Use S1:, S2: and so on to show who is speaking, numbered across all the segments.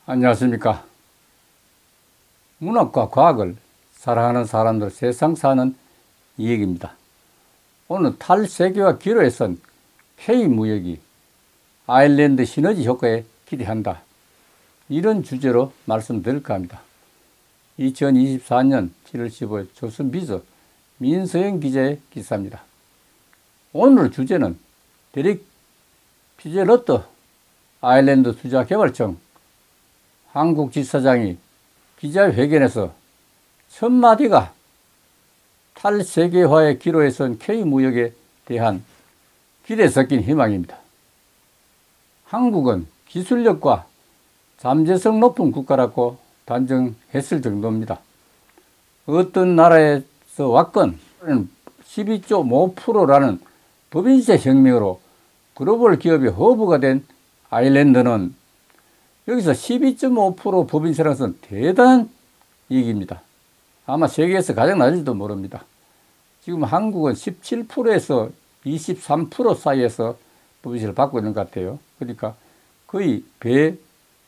S1: 안녕하십니까. 문학과 과학을 사랑하는 사람들 세상 사는 이야기입니다. 오늘 탈세계화 기로에선 K무역이 아일랜드 시너지 효과에 기대한다, 이런 주제로 말씀드릴까 합니다. 2024년 7월 15일 조선비저 민서영 기자의 기사입니다. 오늘 주제는 데릭 피제러터 아일랜드 투자개발청 한국 지사장이 기자회견에서 첫 마디가 탈세계화의 기로에 선 K무역에 대한 기대 섞인 희망입니다. 한국은 기술력과 잠재성 높은 국가라고 단정했을 정도입니다. 어떤 나라에서 왔건 12.5%라는 법인세 혁명으로 글로벌 기업의 허브가 된 아일랜드는 여기서 12.5% 법인세라는 것은 대단한 이익입니다. 아마 세계에서 가장 낮을지도 모릅니다. 지금 한국은 17%에서 23% 사이에서 법인세를 받고 있는 것 같아요. 그러니까 거의 배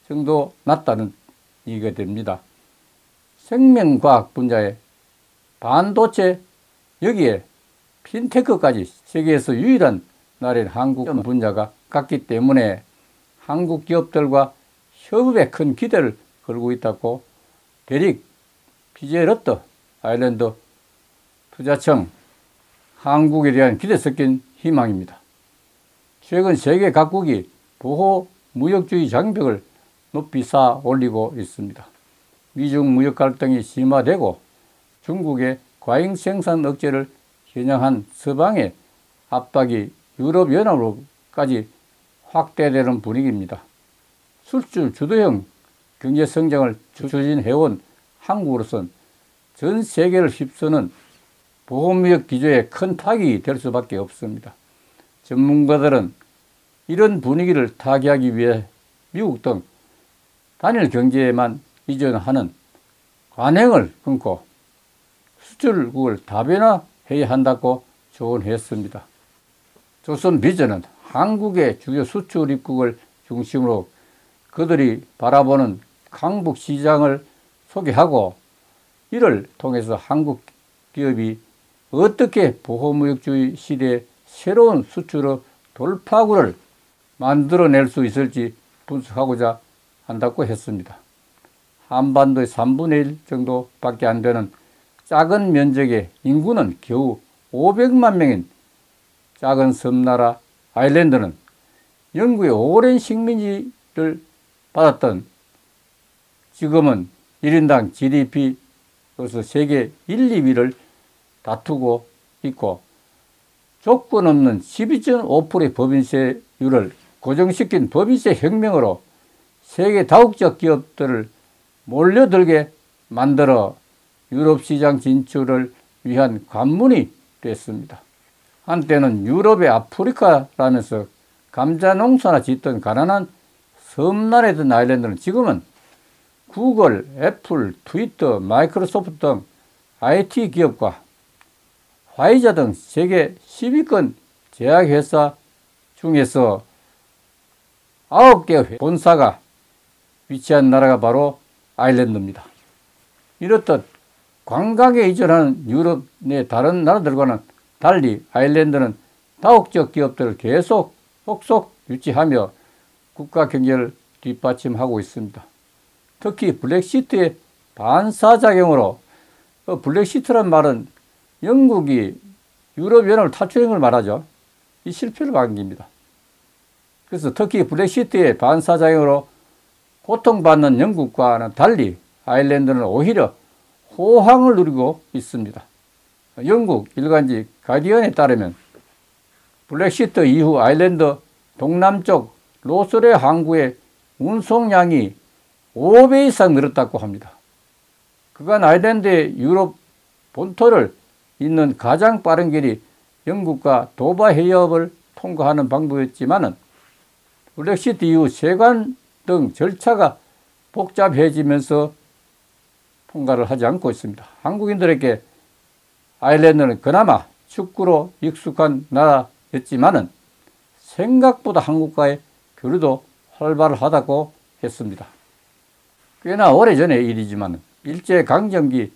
S1: 정도 낮다는 얘기가 됩니다. 생명과학 분야의 반도체, 여기에 핀테크까지 세계에서 유일한 나라인 한국 분야가 같기 때문에 한국 기업들과 협업에 큰 기대를 걸고 있다고 데릭 피제러터 아일랜드 투자청 한국에 대한 기대 섞인 희망입니다. 최근 세계 각국이 보호 무역주의 장벽을 높이 쌓아 올리고 있습니다. 미중 무역 갈등이 심화되고 중국의 과잉 생산 억제를 겨냥한 서방의 압박이 유럽연합으로까지 확대되는 분위기입니다. 수출 주도형 경제 성장을 추진해온 한국으로선 전 세계를 휩쓰는 보호무역 기조에 큰 타격이 될 수밖에 없습니다. 전문가들은 이런 분위기를 타개하기 위해 미국 등 단일 경제에만 의존하는 관행을 끊고 수출국을 다변화해야 한다고 조언했습니다. 조선비전은 한국의 주요 수출 입국을 중심으로 그들이 바라보는 강북 시장을 소개하고, 이를 통해서 한국 기업이 어떻게 보호무역주의 시대의 새로운 수출의 돌파구를 만들어낼 수 있을지 분석하고자 한다고 했습니다. 한반도의 3분의 1 정도밖에 안 되는 작은 면적의 인구는 겨우 500만 명인 작은 섬나라 아일랜드는 영국의 오랜 식민지를 받았던 지금은 1인당 GDP로서 세계 1, 2위를 다투고 있고, 조건 없는 12.5%의 법인세율을 고정시킨 법인세 혁명으로 세계 다국적 기업들을 몰려들게 만들어 유럽 시장 진출을 위한 관문이 됐습니다. 한때는 유럽의 아프리카라면서 감자 농사나 짓던 가난한 섬나라였던 아일랜드는 지금은 구글, 애플, 트위터, 마이크로소프트 등 IT 기업과 화이자 등 세계 10위권 제약회사 중에서 9개 본사가 위치한 나라가 바로 아일랜드입니다. 이렇듯 관광에 의존하는 유럽 내 다른 나라들과는 달리 아일랜드는 다국적 기업들을 계속 속속 유치하며 국가 경제를 뒷받침하고 있습니다. 특히 브렉시트의 반사작용으로, 브렉시트란 말은 영국이 유럽연합을 탈출한 걸 말하죠. 이 실패를 반깁니다. 그래서 특히 브렉시트의 반사작용으로 고통받는 영국과는 달리 아일랜드는 오히려 호황을 누리고 있습니다. 영국 일간지 가디언에 따르면 브렉시트 이후 아일랜드 동남쪽 로스레 항구의 운송량이 5배 이상 늘었다고 합니다. 그간 아일랜드의 유럽 본토를 잇는 가장 빠른 길이 영국과 도바 해협을 통과하는 방법이었지만은 브렉시트 이후 세관 등 절차가 복잡해지면서 통과를 하지 않고 있습니다. 한국인들에게 아일랜드는 그나마 축구로 익숙한 나라였지만은 생각보다 한국과의 교류도 활발하다고 했습니다. 꽤나 오래전의 일이지만 일제강점기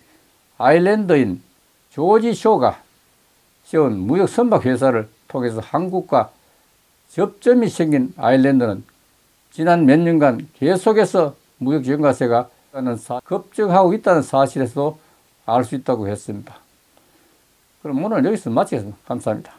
S1: 아일랜드인 조지 쇼가 세운 무역 선박 회사를 통해서 한국과 접점이 생긴 아일랜드는 지난 몇 년간 계속해서 무역 증가세가 급증하고 있다는 사실에서 알 수 있다고 했습니다. 그럼 오늘 여기서 마치겠습니다. 감사합니다.